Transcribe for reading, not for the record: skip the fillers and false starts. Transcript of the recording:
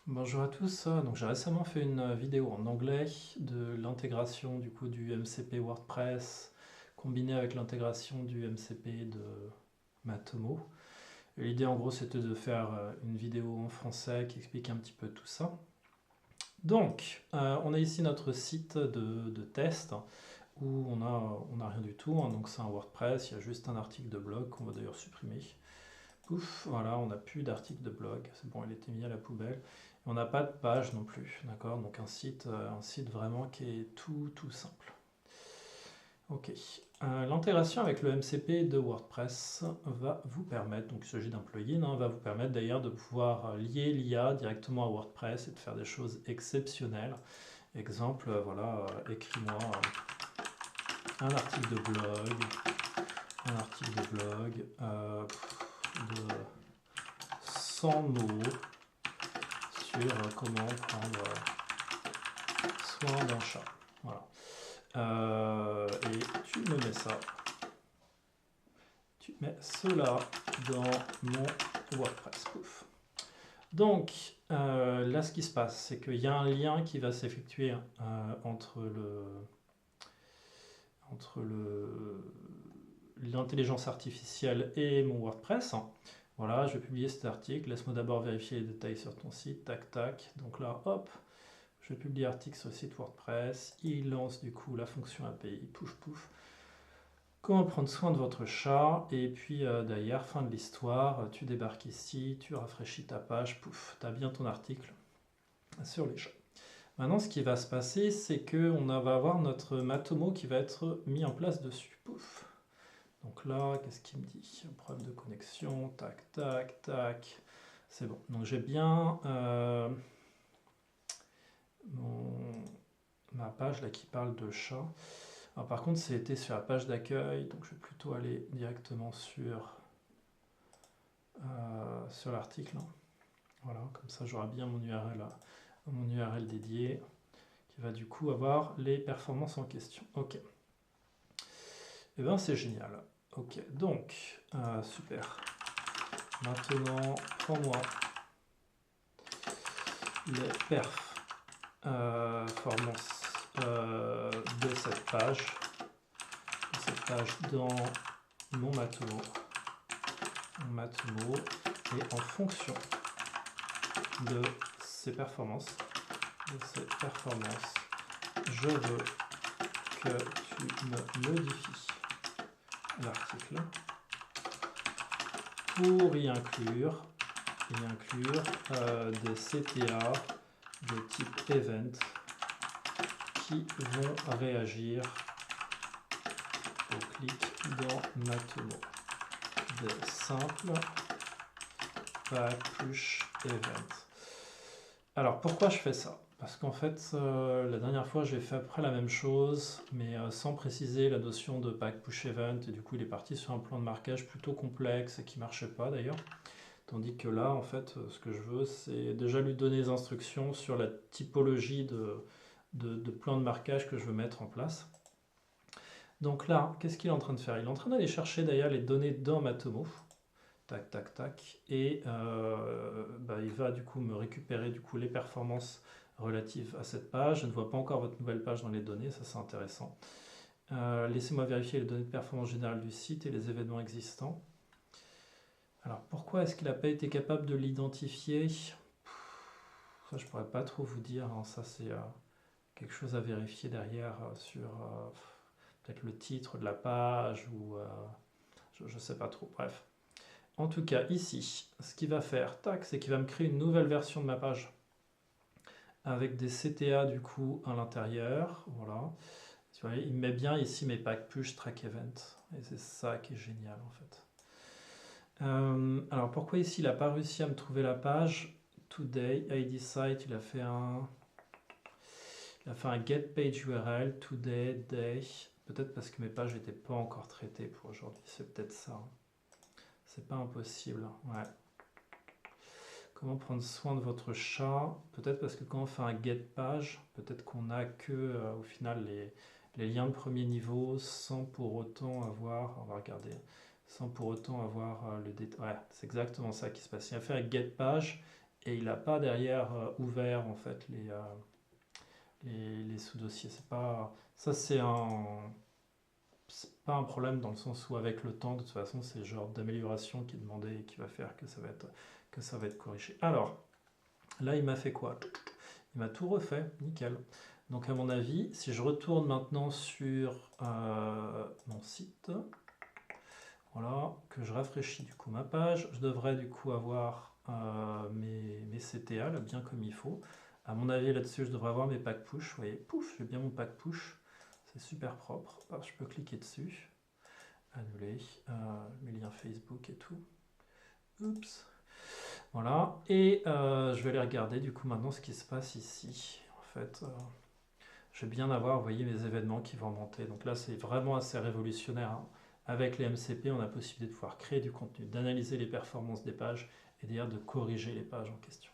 Bonjour à tous. Donc j'ai récemment fait une vidéo en anglais de l'intégration du coup du MCP WordPress combiné avec l'intégration du MCP de Matomo. Et l'idée en gros c'était de faire une vidéo en français qui explique un petit peu tout ça. Donc on a ici notre site de test où on a rien du tout, hein. Donc c'est un WordPress, il y a juste un article de blog qu'on va d'ailleurs supprimer. Pouf, voilà, on n'a plus d'article de blog, c'est bon, il était mis à la poubelle. Et on n'a pas de page non plus, d'accord? Donc un site vraiment qui est tout simple. Ok. L'intégration avec le MCP de WordPress va vous permettre, donc il s'agit d'un plugin, hein, va vous permettre d'ailleurs de pouvoir lier l'IA directement à WordPress et de faire des choses exceptionnelles. Exemple, voilà, écris-moi un article de blog de 100 mots sur comment prendre soin d'un chat. Voilà. Et tu me mets ça. Tu mets cela dans mon WordPress. Pouf. Donc, là, ce qui se passe, c'est qu'il y a un lien qui va s'effectuer entre l'intelligence artificielle et mon WordPress. Voilà, je vais publier cet article. Laisse-moi d'abord vérifier les détails sur ton site. Tac, tac. Donc là, hop, je publie l'article sur le site WordPress. Il lance du coup la fonction API. Pouf, pouf. Comment prendre soin de votre chat. Et puis derrière, fin de l'histoire, tu débarques ici, tu rafraîchis ta page. Pouf, tu as bien ton article sur les chats. Maintenant, ce qui va se passer, c'est qu'on va avoir notre Matomo qui va être mis en place dessus. Pouf. Donc là, qu'est-ce qu'il me dit? Problème de connexion, tac, tac, tac. C'est bon. Donc j'ai bien ma page là qui parle de chat. Alors par contre, c'était sur la page d'accueil, donc je vais plutôt aller directement sur l'article. Voilà, comme ça j'aurai bien mon URL dédié qui va du coup avoir les performances en question. Ok. Et bien c'est génial. Ok, donc super. Maintenant, prends-moi les performances de cette page dans mon Matomo. Et en fonction de ces performances, je veux que tu me modifies l'article pour y inclure des CTA de type event qui vont réagir au clic dans Matomo. Des simples push event. Alors pourquoi je fais ça? Parce qu'en fait, la dernière fois j'ai fait à peu près la même chose, mais sans préciser la notion de pack push event, et du coup il est parti sur un plan de marquage plutôt complexe et qui marchait pas d'ailleurs. Tandis que là, en fait, ce que je veux, c'est déjà lui donner des instructions sur la typologie de plan de marquage que je veux mettre en place. Donc là, qu'est-ce qu'il est en train de faire? Il est en train d'aller chercher d'ailleurs les données dans Matomo. Tac, tac, tac. Et il va du coup me récupérer du coup les performances relatives à cette page. Je ne vois pas encore votre nouvelle page dans les données, ça c'est intéressant. Laissez-moi vérifier les données de performance générale du site et les événements existants. Alors pourquoi est-ce qu'il n'a pas été capable de l'identifier? Ça je pourrais pas trop vous dire, hein. Ça c'est quelque chose à vérifier derrière sur peut-être le titre de la page ou je ne sais pas trop. Bref. En tout cas, ici, ce qu'il va faire, tac, c'est qu'il va me créer une nouvelle version de ma page avec des CTA du coup à l'intérieur. Voilà. Tu vois, il met bien ici mes pack push track event. Et c'est ça qui est génial en fait. Alors pourquoi ici il n'a pas réussi à me trouver la page? Today, ID site, il a fait un get page URL, today, day. Peut-être parce que mes pages n'étaient pas encore traitées pour aujourd'hui. C'est peut-être ça. C'est pas impossible. Ouais. Comment prendre soin de votre chat? Peut-être parce que quand on fait un get page, peut-être qu'on n'a que au final les liens de premier niveau sans pour autant avoir, on va regarder, sans pour autant avoir le détail. Ouais, c'est exactement ça qui se passe. Il va faire un get page et il n'a pas derrière ouvert en fait les sous-dossiers. C'est pas un problème dans le sens où avec le temps, de toute façon, c'est le genre d'amélioration qui est demandé et qui va faire que ça va être corrigé. Alors, là, il m'a fait quoi? Il m'a tout refait, nickel. Donc à mon avis, si je retourne maintenant sur mon site, voilà, que je rafraîchis du coup ma page, je devrais du coup avoir mes CTA là, bien comme il faut. À mon avis, là-dessus, je devrais avoir mes packs push. Vous voyez, pouf, j'ai bien mon pack push. C'est super propre. Je peux cliquer dessus, annuler mes liens Facebook et tout. Oups. Voilà. Et je vais aller regarder du coup maintenant ce qui se passe ici. En fait, je vais bien avoir, vous voyez, mes événements qui vont monter. Donc là, c'est vraiment assez révolutionnaire, hein. Avec les MCP, on a la possibilité de pouvoir créer du contenu, d'analyser les performances des pages et d'ailleurs de corriger les pages en question.